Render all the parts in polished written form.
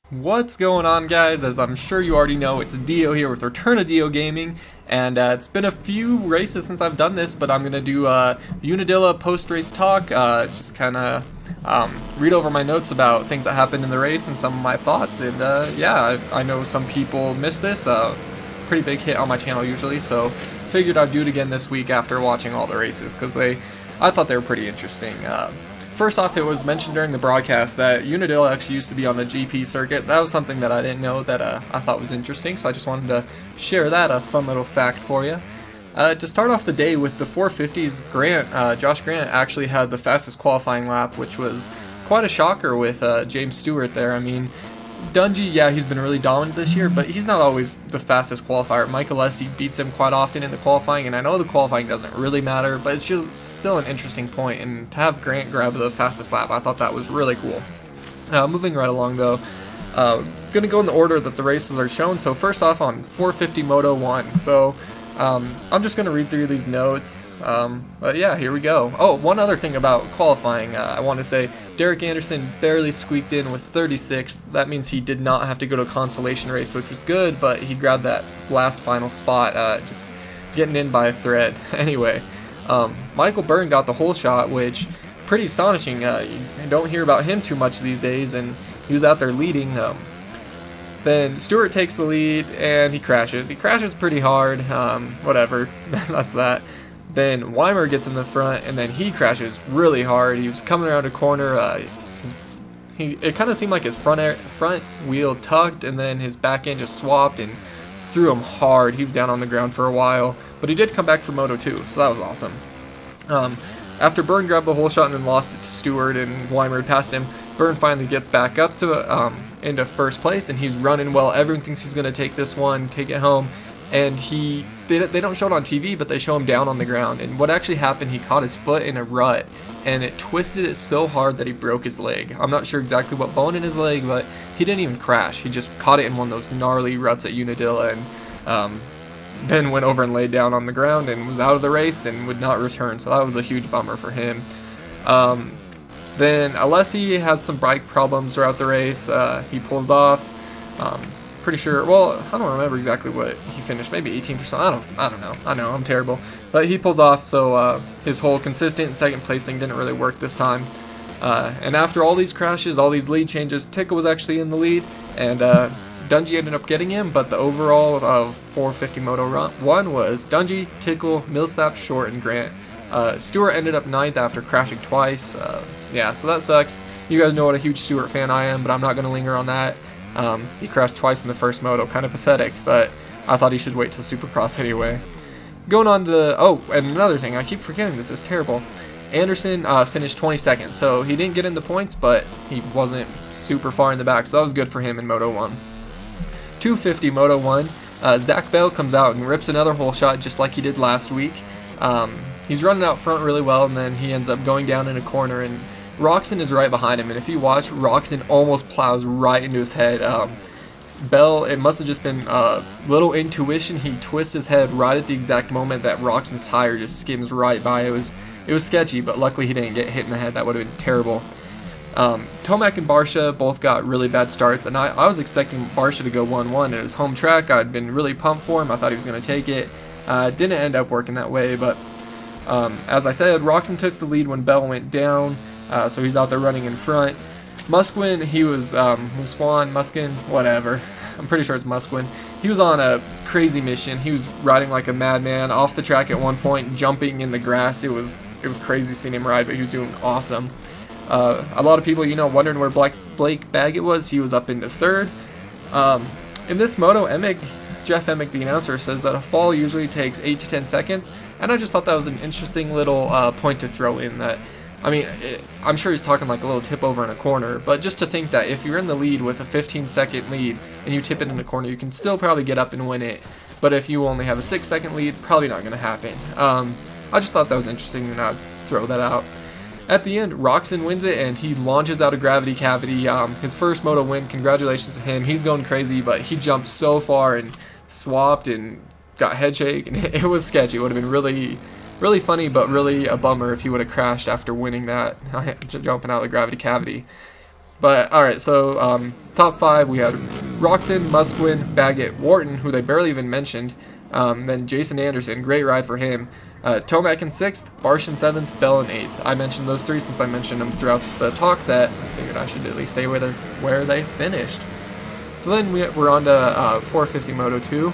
What's going on, guys? As I'm sure you already know, it's DeeO here with Return of DeeO Gaming, and it's been a few races since I've done this, but I'm gonna do Unadilla post-race talk, just kind of read over my notes about things that happened in the race and some of my thoughts. And yeah, I know some people miss this, pretty big hit on my channel usually, so figured I'd do it again this week after watching all the races, because I thought they were pretty interesting. First off, it was mentioned during the broadcast that Unadilla actually used to be on the GP circuit. That was something that I didn't know that I thought was interesting, so I just wanted to share that, a fun little fact for you. To start off the day with the 450s, Josh Grant actually had the fastest qualifying lap, which was quite a shocker with James Stewart there. I mean, Dungey, yeah, he's been really dominant this year, but he's not always the fastest qualifier. Michael Alessi beats him quite often in the qualifying, and I know the qualifying doesn't really matter, but it's just still an interesting point, and to have Grant grab the fastest lap, I thought that was really cool. Moving right along though, gonna go in the order that the races are shown. So first off, on 450 Moto 1, so I'm just gonna read through these notes, but yeah, here we go. Oh, one other thing about qualifying, I want to say Derek Anderson barely squeaked in with 36th. That means he did not have to go to a consolation race, which was good, but he grabbed that last final spot, just getting in by a thread. Anyway, Michael Byrne got the whole shot, which pretty astonishing. You don't hear about him too much these days, and he was out there leading. Then Stewart takes the lead, and he crashes. He crashes pretty hard, whatever, that's that. Then Weimer gets in the front, and then he crashes really hard. He was coming around a corner. It kind of seemed like his front wheel tucked, and then his back end just swapped and threw him hard. He was down on the ground for a while, but he did come back for Moto 2, so that was awesome. After Byrne grabbed the whole shot and then lost it to Stewart, and Weimer passed him, Byrne finally gets back up to into first place, and he's running well. Everyone thinks he's going to take this one, take it home, and they don't show it on TV, but they show him down on the ground. And what actually happened, he caught his foot in a rut, and it twisted it so hard that he broke his leg. I'm not sure exactly what bone in his leg, but he didn't even crash. He just caught it in one of those gnarly ruts at Unadilla, and then went over and laid down on the ground and was out of the race and would not return. So that was a huge bummer for him. Then Alessi has some bike problems throughout the race. He pulls off. Pretty sure, well, I don't remember exactly what he finished, maybe 18th or something, I don't know, I'm terrible. But he pulls off, so his whole consistent second place thing didn't really work this time. And after all these crashes, all these lead changes, Tickle was actually in the lead, and Dungey ended up getting him, but the overall of 450 Moto 1 was Dungey, Tickle, Millsap, Short, and Grant. Stewart ended up 9th after crashing twice. Yeah, so that sucks. You guys know what a huge Stewart fan I am, but I'm not going to linger on that. He crashed twice in the first moto, kind of pathetic, but I thought he should wait till Supercross anyway. Going on to oh, and another thing, I keep forgetting this is terrible. Anderson finished 22nd, so he didn't get in the points, but he wasn't super far in the back, so that was good for him in Moto 1. 250 Moto 1, Zach Bell comes out and rips another whole shot just like he did last week. He's running out front really well, and then he ends up going down in a corner, and Roxon is right behind him, and if you watch, Roxon almost plows right into his head. Bell, it must have just been a little intuition. He twists his head right at the exact moment that Roxon's tire just skims right by. It was sketchy, but luckily he didn't get hit in the head. That would have been terrible. Tomac and Barcia both got really bad starts, and I was expecting Barcia to go 1-1 at his home track. I'd been really pumped for him. I thought he was going to take it. Didn't end up working that way, but as I said, Roxon took the lead when Bell went down. So he's out there running in front. Musquin, he was, Musquin, whatever. I'm pretty sure it's Musquin. He was on a crazy mission. He was riding like a madman off the track at one point, jumping in the grass. It was crazy seeing him ride, but he was doing awesome. A lot of people, wondering where Blake Baggett was. He was up into third. In this moto, Jeff Emick, the announcer, says that a fall usually takes 8 to 10 seconds, and I just thought that was an interesting little point to throw in. That, I mean, I'm sure he's talking like a little tip over in a corner, but just to think that if you're in the lead with a 15-second lead and you tip it in the corner, you can still probably get up and win it. But if you only have a 6-second lead, probably not going to happen. I just thought that was interesting, and I'd throw that out. At the end, Roxon wins it, and he launches out of Gravity Cavity. His first moto win, congratulations to him. He's going crazy, but he jumped so far and swapped and got head shake, and it was sketchy. It would have been really funny, but really a bummer if he would have crashed after winning that, jumping out of the gravity cavity. But alright, so top 5, we had Roxon, Musquin, Baggett, Wharton, who they barely even mentioned, then Jason Anderson, great ride for him, Tomac in 6th, Barsh in 7th, Bell in 8th. I mentioned those 3 since I mentioned them throughout the talk, that I figured I should at least say where they finished. So then we're on to 450 Moto 2.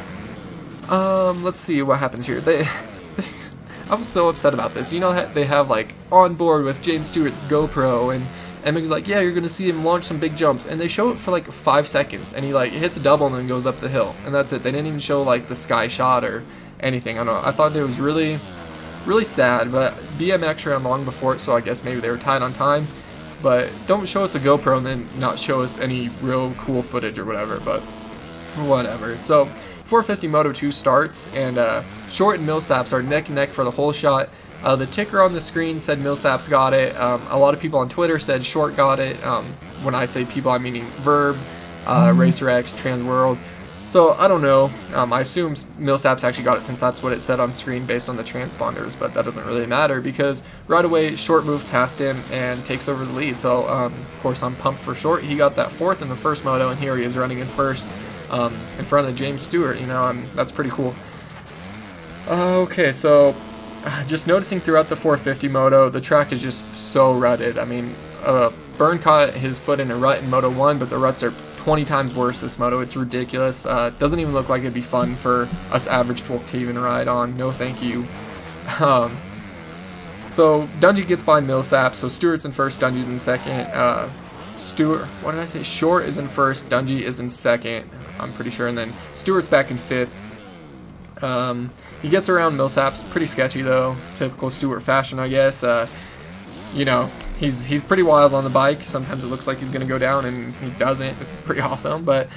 Let's see what happens here. I was so upset about this. You know, they have like on board with James Stewart GoPro, and Mick's like, yeah, you're gonna see him launch some big jumps, and they show it for like 5 seconds, and he like hits a double and then goes up the hill, and that's it. They didn't even show like the sky shot or anything. I don't know. I thought it was really sad, but BMX ran long before it, so I guess maybe they were tight on time. But don't show us a GoPro and then not show us any real cool footage or whatever. But whatever. So 450 Moto 2 starts, and Short and Millsaps are neck and neck for the whole shot. The ticker on the screen said Millsaps got it. A lot of people on Twitter said Short got it. When I say people, I'm meaning Verb, RacerX, Transworld. So I don't know. I assume Millsaps actually got it since that's what it said on screen based on the transponders, but that doesn't really matter because right away Short moved past him and takes over the lead. So of course I'm pumped for Short. He got that 4th in the first moto, and here he is running in 1st in front of James Stewart. You know, that's pretty cool. Okay, so just noticing throughout the 450 moto, the track is just so rutted. I mean, Byrne caught his foot in a rut in Moto 1, but the ruts are 20 times worse this moto. It's ridiculous. Doesn't even look like it'd be fun for us average folk to even ride on. No thank you. So Dungey gets by Millsap, so Stewart's in 1st, Dungey's in 2nd. What did I say? Short is in 1st, Dungey is in 2nd, I'm pretty sure, and then Stewart's back in 5th. He gets around Millsaps, pretty sketchy though, typical Stewart fashion, I guess. You know, he's pretty wild on the bike. Sometimes it looks like he's going to go down, and he doesn't. It's pretty awesome. But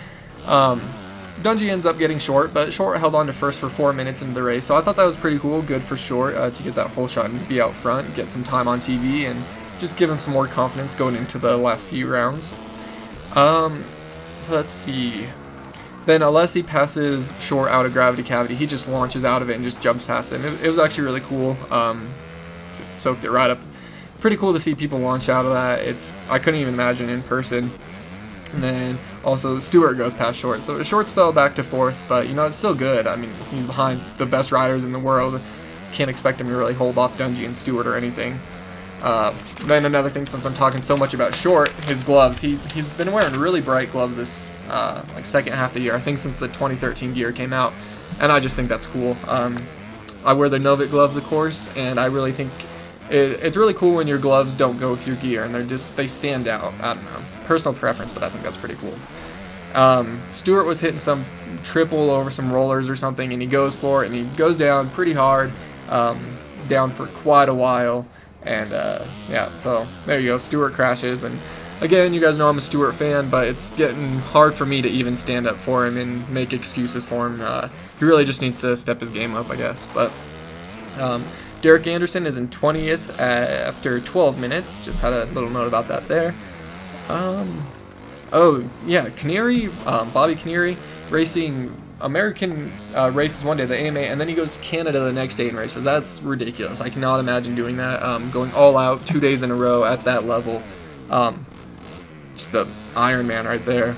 Dungey ends up getting Short, but Short held on to 1st for 4 minutes into the race. So I thought that was pretty cool. Good for Short to get that whole shot and be out front, get some time on TV, and just give him some more confidence going into the last few rounds. Let's see. Then Alessi passes Short out of gravity cavity. He just launches out of it and just jumps past him. It was actually really cool. Just soaked it right up. Pretty cool to see people launch out of that. I couldn't even imagine in person. And then also Stewart goes past Short. So Short's fell back to 4th, but you know, it's still good. I mean, he's behind the best riders in the world. Can't expect him to really hold off Dungey and Stewart or anything. Then another thing, since I'm talking so much about Short, his gloves. He's been wearing really bright gloves this like second half of the year. I think since the 2013 gear came out, and I just think that's cool. I wear the Novik gloves, of course, and I really think it's really cool when your gloves don't go with your gear, and they stand out. I don't know, personal preference, but I think that's pretty cool. Stewart was hitting some triple over some rollers or something, and he goes for it, and he goes down pretty hard, down for quite a while. And yeah, so there you go. Stewart crashes, and again, you guys know I'm a Stewart fan, but it's getting hard for me to even stand up for him and make excuses for him. He really just needs to step his game up, I guess. But Derek Anderson is in 20th after 12 minutes. Just had a little note about that there. Oh yeah, Canary, Bobby Canary, racing American races one day, the AMA, and then he goes to Canada the next day and races. That's ridiculous. I cannot imagine doing that. Going all out 2 days in a row at that level. Just the Iron Man right there.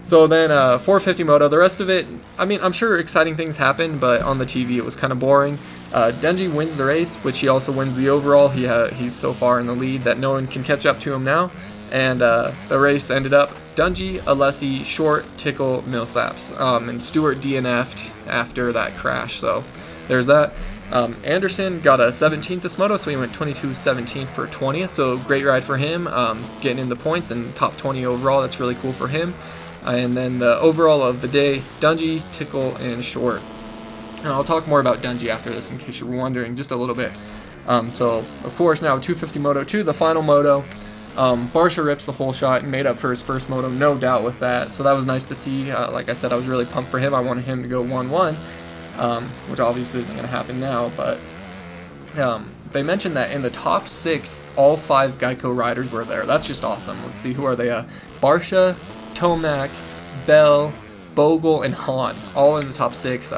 So then 450 moto. The rest of it, I mean, I'm sure exciting things happen, but on the TV it was kind of boring. Dungey wins the race, which he also wins the overall. He's so far in the lead that no one can catch up to him now. And the race ended up Dungey, Alessi, Short, Tickle, Millsaps, and Stewart DNF'd after that crash. So there's that. Anderson got a 17th this moto, so he went 22-17 for 20th. So great ride for him, getting in the points and top 20 overall. That's really cool for him. And then the overall of the day, Dungey, Tickle, and Short. And I'll talk more about Dungey after this in case you were wondering just a little bit. So of course now 250 Moto 2, the final moto. Barsha rips the whole shot and made up for his first moto, no doubt with that. So that was nice to see. Like I said, I was really pumped for him. I wanted him to go 1-1, which obviously isn't going to happen now. But they mentioned that in the top 6, all 5 Geico riders were there. That's just awesome. Let's see, who are they? Barsha, Tomac, Bell, Bogle, and Hahn, all in the top 6.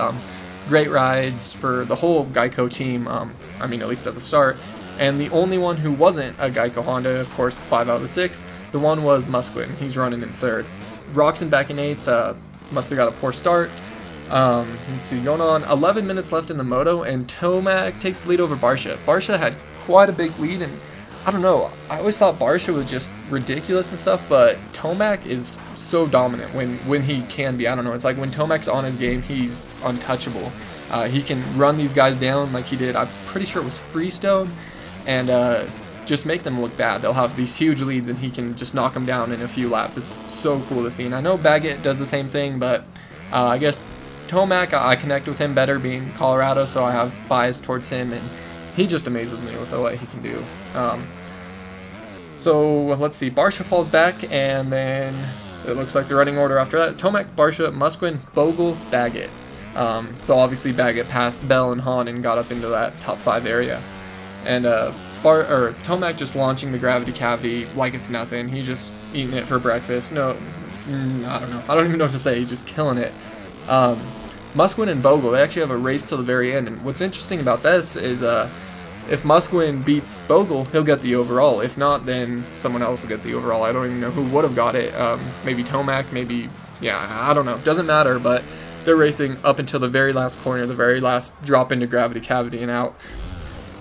great rides for the whole Geico team, I mean, at least at the start. And the only one who wasn't a Geico Honda, of course, 5 out of the 6, the one was Musquin. He's running in 3rd. Roczen back in 8th, must have got a poor start. Let's see, going on 11 minutes left in the moto, and Tomac takes the lead over Barcia. Barcia had quite a big lead, and I don't know, I always thought Barcia was just ridiculous and stuff, but Tomac is so dominant when he can be. I don't know, it's like when Tomac's on his game, he's untouchable. He can run these guys down like he did, I'm pretty sure it was Freestone, and just make them look bad. They'll have these huge leads, and he can just knock them down in a few laps. It's so cool to see, and I know Baggett does the same thing, but I guess Tomac, I connect with him better being Colorado, so I have bias towards him, and he just amazes me with the way he can do. So let's see, Barcia falls back, and then it looks like the running order after that: Tomac, Barcia, Musquin, Bogle, Baggett. So obviously Baggett passed Bell and Hahn and got up into that top 5 area. And Tomac just launching the gravity cavity like it's nothing. He's just eating it for breakfast. No, I don't know. I don't even know what to say. He's just killing it. Musquin and Bogle, they actually have a race till the very end. And what's interesting about this is if Musquin beats Bogle, he'll get the overall. If not, then someone else will get the overall. I don't even know who would have got it. Maybe Tomac, maybe, yeah, I don't know. Doesn't matter, but they're racing up until the very last corner, the very last drop into gravity cavity and out,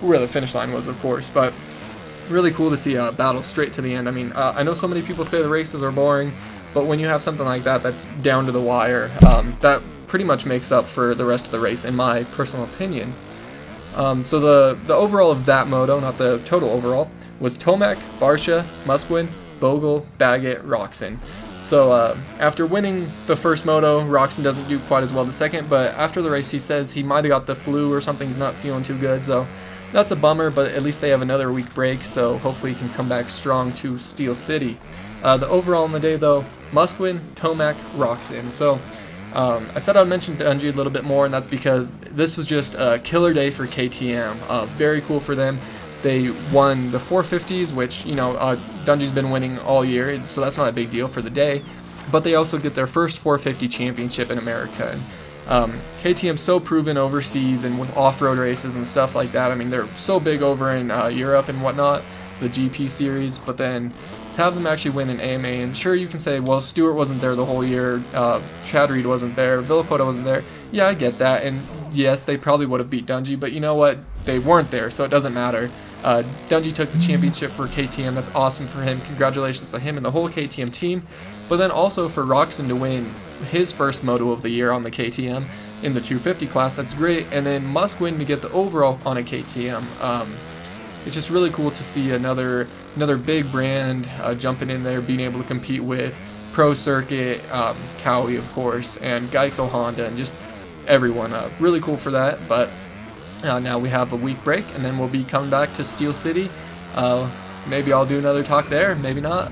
where the finish line was, of course. But really cool to see a battle straight to the end. I mean, I know so many people say the races are boring, but when you have something like that that's down to the wire, that pretty much makes up for the rest of the race, in my personal opinion. So the overall of that moto, not the total overall, was Tomac, Barcia, Musquin, Bogle, Baggett, Roczen. So after winning the first moto, Roczen doesn't do quite as well the second, but after the race he says he might have got the flu or something, he's not feeling too good, so that's a bummer, but at least they have another week break, so hopefully he can come back strong to Steel City. The overall in the day, though, Musquin, Tomac, Roczen. So I said I'd mention Dungey a little bit more, and that's because this was just a killer day for KTM. Very cool for them. They won the 450s, which, you know, Dungey's been winning all year, so that's not a big deal for the day. But they also get their first 450 championship in America. And KTM's so proven overseas and with off-road races and stuff like that. I mean, they're so big over in Europe and whatnot, the GP series, but then to have them actually win an AMA, and sure, you can say, well, Stewart wasn't there the whole year, Chad Reed wasn't there, Villapota wasn't there. Yeah, I get that, and yes, they probably would have beat Dungey, but you know what? They weren't there, so it doesn't matter. Dungey took the championship for KTM. That's awesome for him. Congratulations to him and the whole KTM team. But then also for Roczen to win his first moto of the year on the KTM in the 250 class. That's great. And then Musquin to get the overall on a KTM. It's just really cool to see another big brand jumping in there, being able to compete with Pro Circuit, Cowie, of course, and Geico Honda, and just everyone. Really cool for that. But now we have a week break, and then we'll be coming back to Steel City. Maybe I'll do another talk there, maybe not.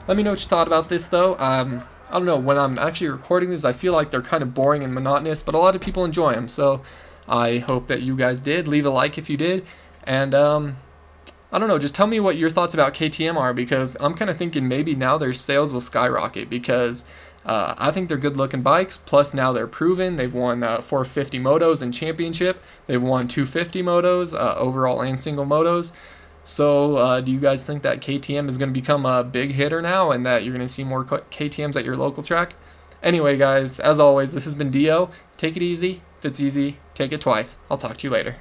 Let me know what you thought about this, though. I don't know, when I'm actually recording these, I feel like they're kind of boring and monotonous, but a lot of people enjoy them, so I hope that you guys did. Leave a like if you did, and I don't know, just tell me what your thoughts about KTM are, because I'm kind of thinking maybe now their sales will skyrocket, because I think they're good-looking bikes, plus now they're proven. They've won 450 motos in championship. They've won 250 motos, overall and single motos. So do you guys think that KTM is going to become a big hitter now, and that you're going to see more KTMs at your local track? Anyway, guys, as always, this has been DeeO. Take it easy. If it's easy, take it twice. I'll talk to you later.